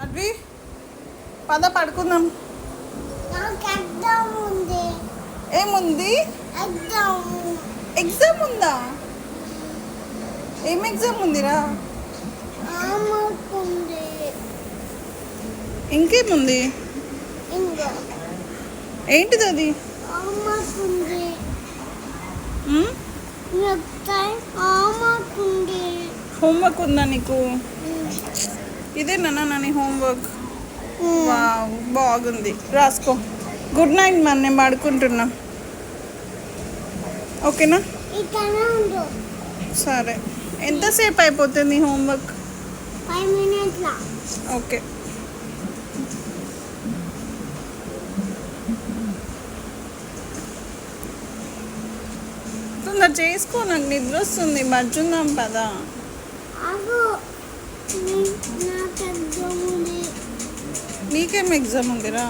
అవి పద పడుకుందాం. ఏముంది? ఎగ్జామ్ ఉందా? ఏం ఎగ్జామ్ ఉందిరా? ఇంకేముంది? ఏంటిది అది? హోంవర్క్ ఉందా నీకు? ఇదేనా నీ హోంవర్క్? వావ్, బాగుంది, రాసుకో. గుడ్ నైట్ మరి, నేను పడుకుంటున్నా. ఓకేనా? సరే. ఎంతసేపు అయిపోతుంది హోంవర్క్? 5 minutes. ఓకే. తొందర చేసుకో, నాకు నిద్ర వస్తుంది. మర్చుందాం పదా. నీకేం ఎగ్జామ్ ఉందిరా?